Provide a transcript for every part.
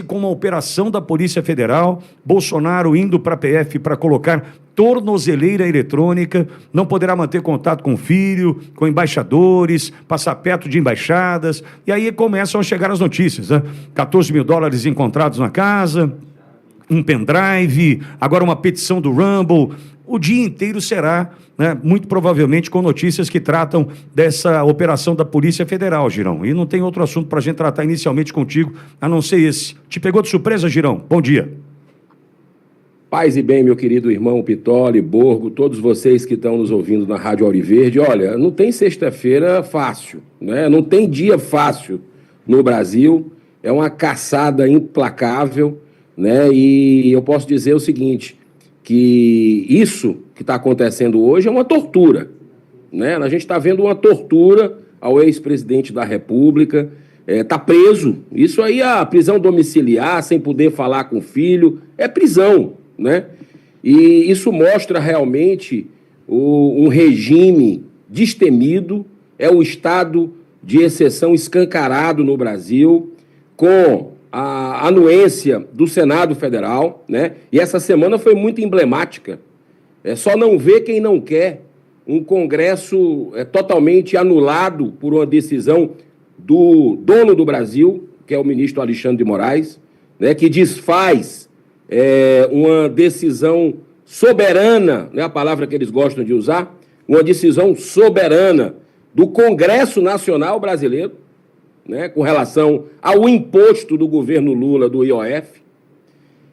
com uma operação da Polícia Federal, Bolsonaro indo para a PF para colocar tornozeleira eletrônica, não poderá manter contato com o filho, com embaixadores, passar perto de embaixadas, e aí começam a chegar as notícias, né? 14 mil dólares encontrados na casa, um pendrive, agora uma petição do Rumble. O dia inteiro será, né, muito provavelmente com notícias que tratam dessa operação da Polícia Federal, Girão. E não tem outro assunto para a gente tratar inicialmente contigo, a não ser esse. Te pegou de surpresa, Girão? Bom dia. Paz e bem, meu querido irmão Pitoli, Borgo, todos vocês que estão nos ouvindo na Rádio Auriverde. Olha, não tem sexta-feira fácil, né? Não tem dia fácil no Brasil. É uma caçada implacável, né? E eu posso dizer o seguinte, que isso que está acontecendo hoje é uma tortura, né? A gente está vendo uma tortura ao ex-presidente da República, está preso. Isso aí, a prisão domiciliar, sem poder falar com o filho, é prisão, né? E isso mostra realmente um regime destemido, é o estado de exceção escancarado no Brasil, com a anuência do Senado Federal, né? E essa semana foi muito emblemática. É só não ver quem não quer um Congresso totalmente anulado por uma decisão do dono do Brasil, que é o ministro Alexandre de Moraes, né? Que desfaz uma decisão soberana, né? A palavra que eles gostam de usar, uma decisão soberana do Congresso Nacional Brasileiro, né, com relação ao imposto do governo Lula do IOF.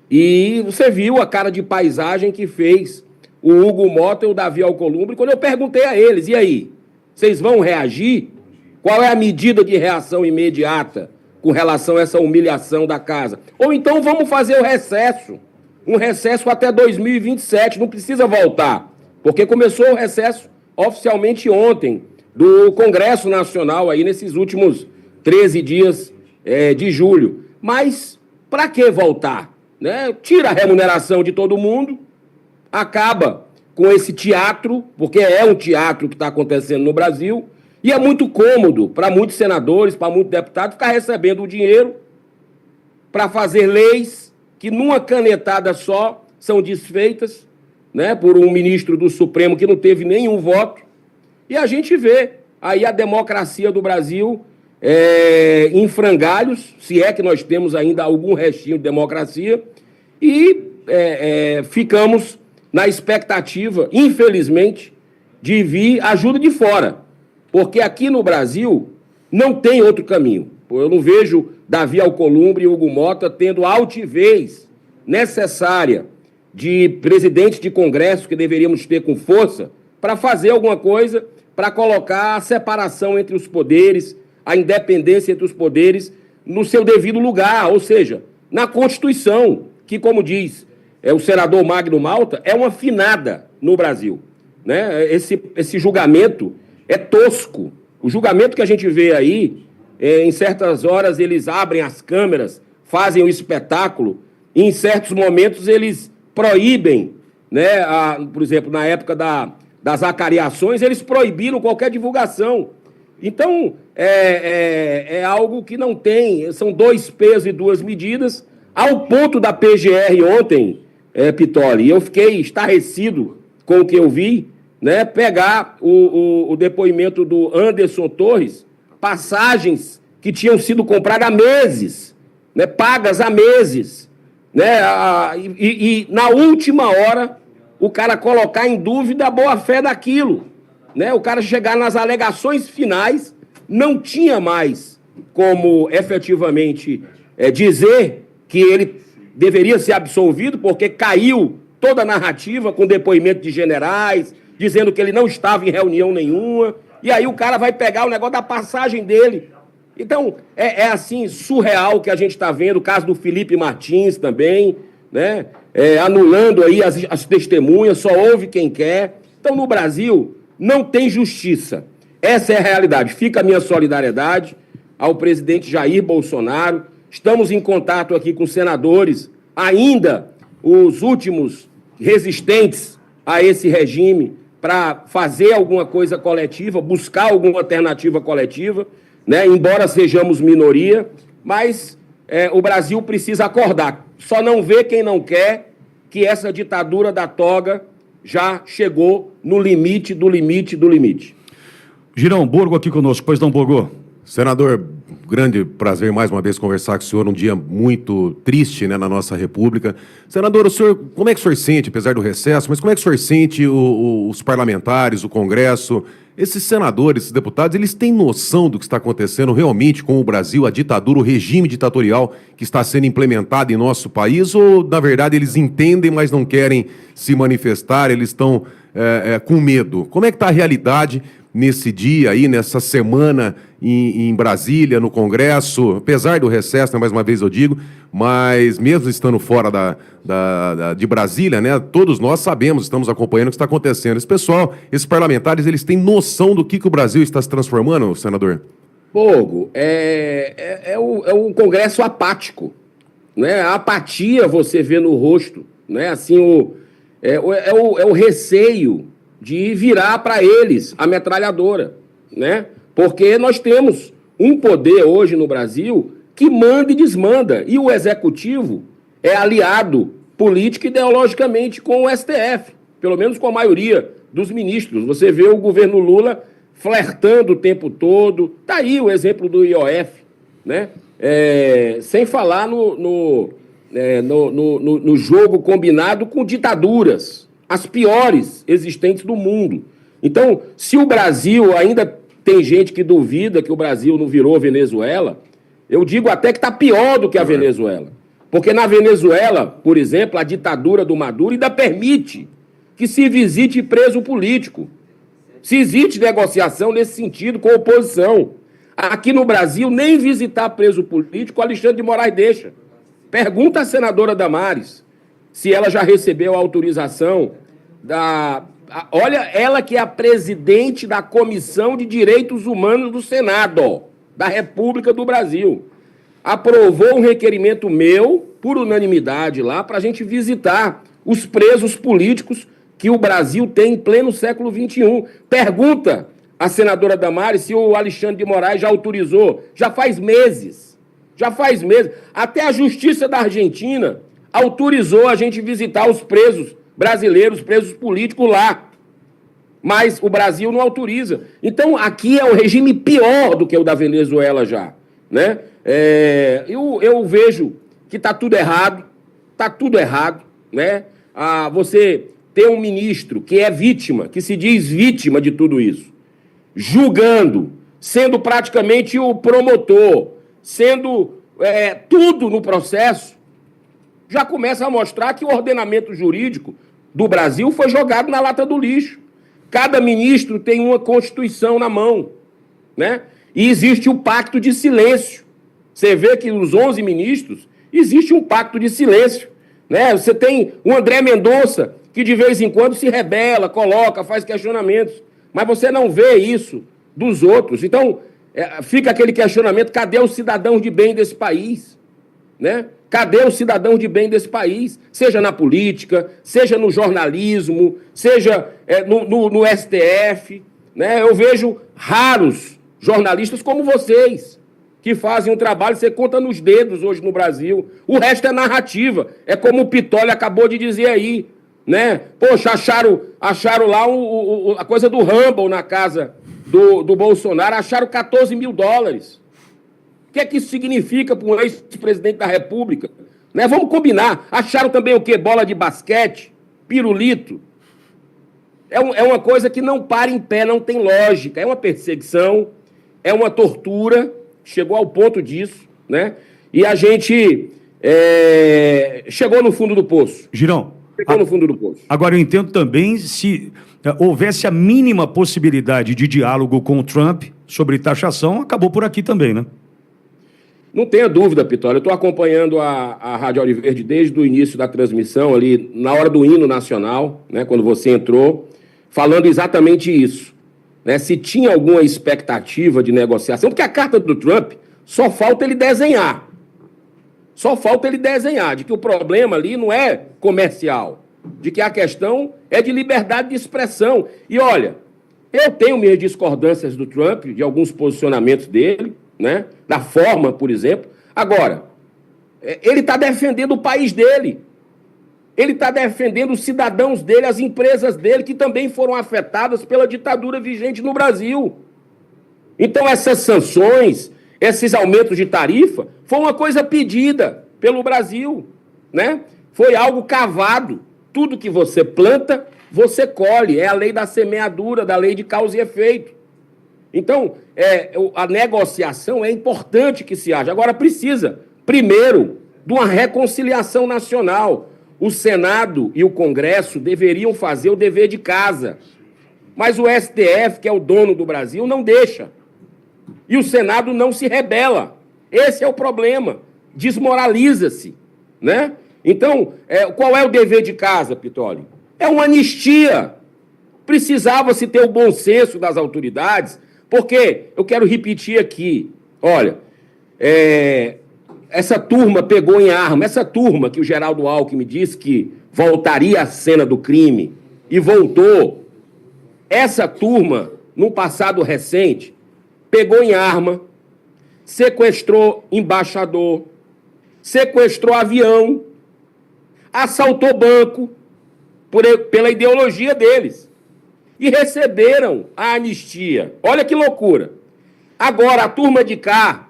E você viu a cara de paisagem que fez o Hugo Mota e o Davi Alcolumbre quando eu perguntei a eles, e aí, vocês vão reagir? Qual é a medida de reação imediata com relação a essa humilhação da casa? Ou então vamos fazer o recesso, um recesso até 2027, não precisa voltar, porque começou o recesso oficialmente ontem do Congresso Nacional, aí nesses últimos 13 dias de julho. Mas para que voltar? Né? Tira a remuneração de todo mundo, acaba com esse teatro, porque é um teatro que está acontecendo no Brasil, e é muito cômodo para muitos senadores, para muitos deputados, ficar recebendo o dinheiro para fazer leis que numa canetada só são desfeitas, né, por um ministro do Supremo que não teve nenhum voto. E a gente vê aí a democracia do Brasil em frangalhos, se é que nós temos ainda algum restinho de democracia, e ficamos na expectativa, infelizmente, de vir ajuda de fora, porque aqui no Brasil não tem outro caminho. Eu não vejo Davi Alcolumbre e Hugo Mota tendo a altivez necessária de presidente de Congresso que deveríamos ter com força para fazer alguma coisa, para colocar a separação entre os poderes, a independência entre os poderes no seu devido lugar, ou seja, na Constituição, que, como diz o senador Magno Malta, é uma finada no Brasil, né? Esse julgamento é tosco. O julgamento que a gente vê aí, em certas horas eles abrem as câmeras, fazem o espetáculo, e em certos momentos eles proíbem, né? Por exemplo, na época das acariações, eles proibiram qualquer divulgação. Então, é algo que não tem, são dois pesos e duas medidas, ao ponto da PGR ontem, Pitoli, eu fiquei estarrecido com o que eu vi, né, pegar o depoimento do Anderson Torres, passagens que tinham sido compradas há meses, né, pagas há meses, né, e na última hora o cara colocar em dúvida a boa-fé daquilo. Né, o cara chegar nas alegações finais, não tinha mais como efetivamente dizer que ele deveria ser absolvido, porque caiu toda a narrativa com depoimento de generais, dizendo que ele não estava em reunião nenhuma, e aí o cara vai pegar o negócio da passagem dele. Então, assim, surreal que a gente está vendo, o caso do Felipe Martins também, né, anulando aí as testemunhas, só ouve quem quer. Então, no Brasil, não tem justiça. Essa é a realidade. Fica a minha solidariedade ao presidente Jair Bolsonaro. Estamos em contato aqui com senadores, ainda os últimos resistentes a esse regime, para fazer alguma coisa coletiva, buscar alguma alternativa coletiva, né? Embora sejamos minoria, mas o Brasil precisa acordar. Só não vê quem não quer que essa ditadura da toga já chegou no limite do limite do limite. Girão, Borgo aqui conosco. Pois não, Borgo? Senador, grande prazer mais uma vez conversar com o senhor, um dia muito triste, né, na nossa República. Senador, o senhor, como é que o senhor sente, apesar do recesso, mas como é que o senhor sente os parlamentares, o Congresso, esses senadores, esses deputados, eles têm noção do que está acontecendo realmente com o Brasil, a ditadura, o regime ditatorial que está sendo implementado em nosso país, ou, na verdade, eles entendem, mas não querem se manifestar, eles estão com medo? Como é que está a realidade nesse dia aí, nessa semana em Brasília, no Congresso, apesar do recesso, né, mais uma vez eu digo, mas mesmo estando fora de Brasília, né, todos nós sabemos, estamos acompanhando o que está acontecendo. Esse pessoal, esses parlamentares, eles têm noção do que o Brasil está se transformando, senador? Fogo, é um Congresso apático, né? A apatia você vê no rosto, né? Assim, o receio de virar para eles a metralhadora, né? Porque nós temos um poder hoje no Brasil que manda e desmanda, e o Executivo é aliado político e ideologicamente com o STF, pelo menos com a maioria dos ministros. Você vê o governo Lula flertando o tempo todo, tá aí o exemplo do IOF, né? Sem falar no jogo combinado com ditaduras, as piores existentes do mundo. Então, se o Brasil ainda tem gente que duvida que o Brasil não virou Venezuela, eu digo até que está pior do que a Venezuela. Porque na Venezuela, por exemplo, a ditadura do Maduro ainda permite que se visite preso político. Se existe negociação nesse sentido com a oposição. Aqui no Brasil, nem visitar preso político, Alexandre de Moraes deixa. Pergunta à senadora Damares se ela já recebeu a autorização olha, ela que é a presidente da Comissão de Direitos Humanos do Senado, da República do Brasil. Aprovou um requerimento meu, por unanimidade lá, para a gente visitar os presos políticos que o Brasil tem em pleno século XXI. Pergunta à senadora Damares se o Alexandre de Moraes já autorizou. Já faz meses. Até a Justiça da Argentina autorizou a gente visitar os presos brasileiros, presos políticos lá. Mas o Brasil não autoriza. Então, aqui é um regime pior do que o da Venezuela já, né? Eu vejo que está tudo errado, né? Você ter um ministro que é vítima, que se diz vítima de tudo isso, julgando, sendo praticamente o promotor, sendo tudo no processo, já começa a mostrar que o ordenamento jurídico do Brasil foi jogado na lata do lixo. Cada ministro tem uma Constituição na mão, né? E existe o pacto de silêncio. Você vê que os 11 ministros, existe um pacto de silêncio, né? Você tem o André Mendonça, que de vez em quando se rebela, coloca, faz questionamentos, mas você não vê isso dos outros. Então, fica aquele questionamento, cadê os cidadãos de bem desse país, né? Cadê os cidadãos de bem desse país? Seja na política, seja no jornalismo, seja no STF, né? Eu vejo raros jornalistas como vocês, que fazem um trabalho, você conta nos dedos hoje no Brasil. O resto é narrativa. É como o Pitoli acabou de dizer aí, né? Poxa, acharam lá a coisa do Rumble na casa do Bolsonaro, acharam $14 mil. O que é que isso significa para um ex-presidente da República? Né? Vamos combinar. Acharam também o quê? Bola de basquete? Pirulito? É uma coisa que não para em pé, não tem lógica. É uma perseguição, é uma tortura, chegou ao ponto disso, né? E a gente chegou no fundo do poço. Girão, Chegou no fundo do poço. agora eu entendo também se houvesse a mínima possibilidade de diálogo com o Trump sobre taxação, acabou por aqui também, né? Não tenha dúvida, Pitoli. Eu estou acompanhando a Rádio Auriverde desde o início da transmissão, ali na hora do hino nacional, né, quando você entrou, falando exatamente isso. Né, se tinha alguma expectativa de negociação, porque a carta do Trump só falta ele desenhar. De que o problema ali não é comercial, de que a questão é de liberdade de expressão. E olha, eu tenho minhas discordâncias do Trump, de alguns posicionamentos dele, né? Da forma, por exemplo. Agora, Ele está defendendo o país dele. Ele está defendendo os cidadãos dele, as empresas dele, que também foram afetadas pela ditadura vigente no Brasil. Então, essas sanções, esses aumentos de tarifa, foi uma coisa pedida pelo Brasil, né? Foi algo cavado. Tudo que você planta, você colhe. É a lei da semeadura, da lei de causa e efeito. Então, a negociação é importante que se haja. Agora, precisa, primeiro, de uma reconciliação nacional. O Senado e o Congresso deveriam fazer o dever de casa. Mas o STF, que é o dono do Brasil, não deixa. E o Senado não se rebela. Esse é o problema. Desmoraliza-se, né? Então, qual é o dever de casa, Pittoli? É uma anistia. Precisava-se ter o bom senso das autoridades, porque, eu quero repetir aqui, olha, essa turma pegou em arma, essa turma que o Geraldo Alckmin disse que voltaria à cena do crime e voltou, essa turma, num passado recente, pegou em arma, sequestrou embaixador, sequestrou avião, assaltou banco pela ideologia deles e receberam a anistia. Olha que loucura. Agora, a turma de cá,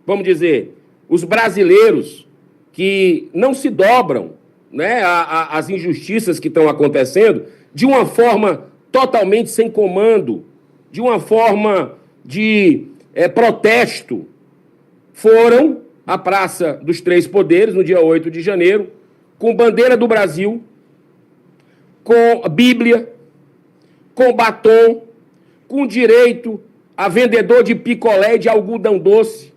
vamos dizer, os brasileiros que não se dobram, né, às injustiças que estão acontecendo, de uma forma totalmente sem comando, de uma forma de protesto, foram à Praça dos Três Poderes, no dia 8 de janeiro, com bandeira do Brasil, com Bíblia, com batom, com direito a vendedor de picolé e de algodão doce.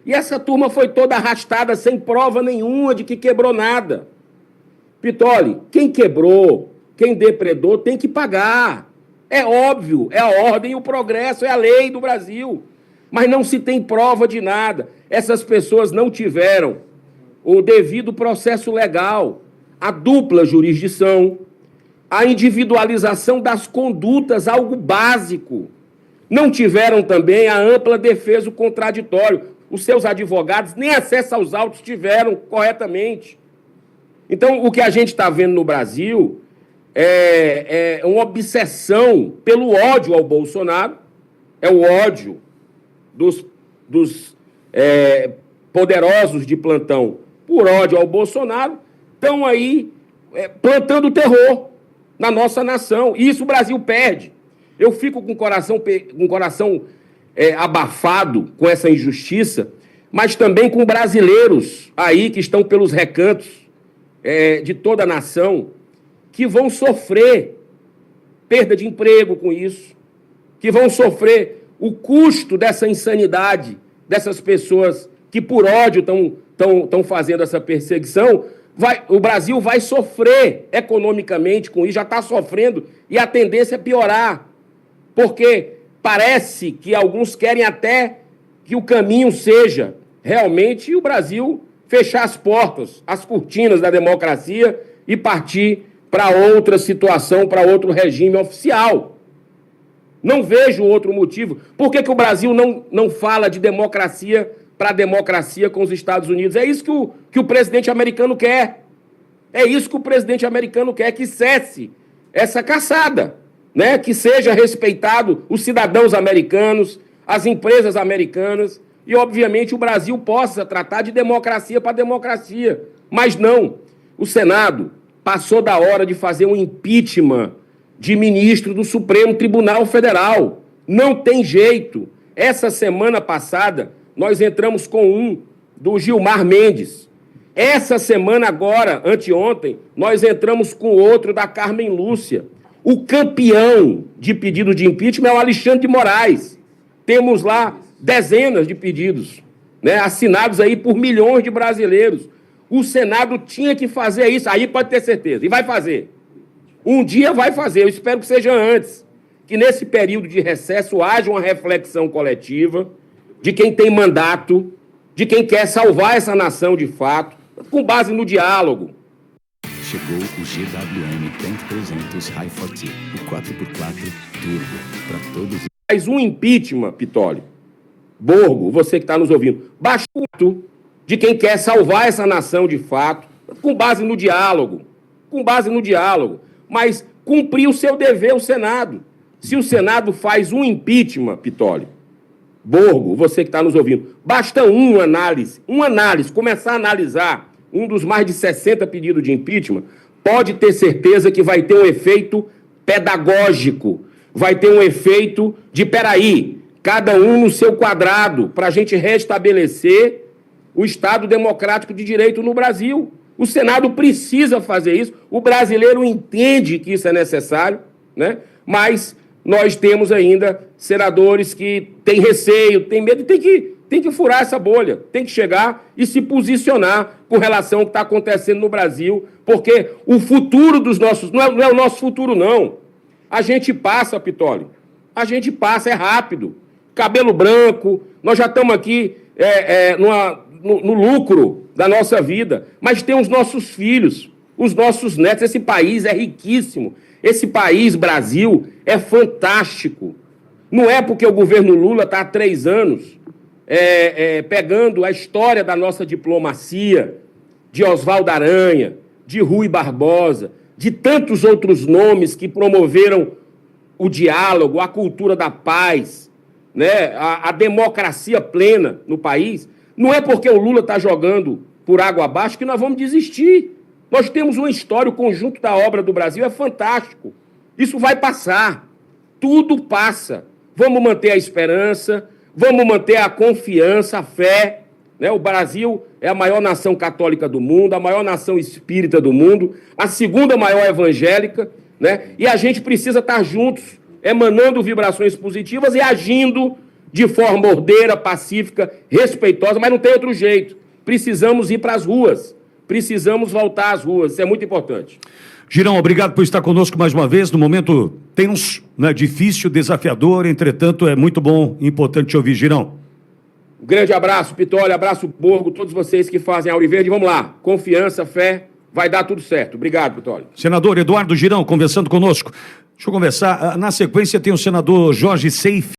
E essa turma foi toda arrastada sem prova nenhuma de que quebrou nada. Pittoli, quem quebrou, quem depredou, tem que pagar. É óbvio, é a ordem e o progresso, é a lei do Brasil. Mas não se tem prova de nada. Essas pessoas não tiveram o devido processo legal, a dupla jurisdição, a individualização das condutas, algo básico. Não tiveram também a ampla defesa contraditório. Os seus advogados nem acesso aos autos tiveram corretamente. Então, o que a gente está vendo no Brasil é uma obsessão pelo ódio ao Bolsonaro, é o ódio dos poderosos de plantão por ódio ao Bolsonaro, estão aí plantando terror na nossa nação. E isso o Brasil perde. Eu fico com o coração abafado com essa injustiça, mas também com brasileiros aí que estão pelos recantos de toda a nação, que vão sofrer perda de emprego com isso, que vão sofrer o custo dessa insanidade, dessas pessoas que por ódio estão fazendo essa perseguição. O Brasil vai sofrer economicamente com isso, já está sofrendo, e a tendência é piorar, porque parece que alguns querem até que o caminho seja realmente o Brasil fechar as portas, as cortinas da democracia e partir para outra situação, para outro regime oficial. Não vejo outro motivo. Por que o Brasil não fala de democracia para democracia com os Estados Unidos? É isso que o presidente americano quer. É isso que o presidente americano quer, que cesse essa caçada, né? Que seja respeitado os cidadãos americanos, as empresas americanas, e, obviamente, o Brasil possa tratar de democracia para democracia. Mas não. O Senado passou da hora de fazer um impeachment de ministro do Supremo Tribunal Federal. Não tem jeito. Essa semana passada, nós entramos com um do Gilmar Mendes. Essa semana agora, anteontem, nós entramos com outro da Carmen Lúcia. O campeão de pedido de impeachment é o Alexandre de Moraes. Temos lá dezenas de pedidos, né, assinados aí por milhões de brasileiros. O Senado tinha que fazer isso, aí pode ter certeza, e vai fazer. Um dia vai fazer, eu espero que seja antes, que nesse período de recesso haja uma reflexão coletiva de quem tem mandato, de quem quer salvar essa nação de fato, com base no diálogo. Chegou o GWM Tank 300 High 40, o 4x4 Turbo, para todos. Faz um impeachment, Pittoli. Borgo, você que está nos ouvindo, baixou de quem quer salvar essa nação de fato, com base no diálogo, mas cumprir o seu dever o Senado. Se o Senado faz um impeachment, Pittoli, Borgo, você que está nos ouvindo, basta uma análise, começar a analisar um dos mais de 60 pedidos de impeachment, pode ter certeza que vai ter um efeito pedagógico, vai ter um efeito de, peraí, cada um no seu quadrado, para a gente restabelecer o Estado democrático de direito no Brasil. O Senado precisa fazer isso, o brasileiro entende que isso é necessário, né? Mas nós temos ainda senadores que têm receio, têm medo, tem que furar essa bolha, tem que chegar e se posicionar com relação ao que está acontecendo no Brasil, porque o futuro dos nossos... Não é o nosso futuro, não. A gente passa, Pittoli, é rápido. Cabelo branco, nós já estamos aqui no lucro da nossa vida, mas tem os nossos filhos, os nossos netos. Esse país é riquíssimo. Esse país, Brasil, é fantástico. Não é porque o governo Lula está há 3 anos pegando a história da nossa diplomacia, de Oswaldo Aranha, de Rui Barbosa, de tantos outros nomes que promoveram o diálogo, a cultura da paz, né, a democracia plena no país. Não é porque o Lula está jogando por água abaixo que nós vamos desistir. Nós temos uma história, o conjunto da obra do Brasil é fantástico. Isso vai passar. Tudo passa. Vamos manter a esperança, vamos manter a confiança, a fé. Né? O Brasil é a maior nação católica do mundo, a maior nação espírita do mundo, a segunda maior evangélica, né? E a gente precisa estar juntos, emanando vibrações positivas e agindo de forma ordeira, pacífica, respeitosa, mas não tem outro jeito. Precisamos ir para as ruas, precisamos voltar às ruas, isso é muito importante. Girão, obrigado por estar conosco mais uma vez, no momento tenso, né, difícil, desafiador, entretanto é muito bom e importante te ouvir, Girão. Um grande abraço, Pittoli, abraço, Borgo, todos vocês que fazem Auriverde, vamos lá, confiança, fé, vai dar tudo certo. Obrigado, Pittoli. Senador Eduardo Girão, conversando conosco. Deixa eu conversar, na sequência tem o senador Jorge Seife.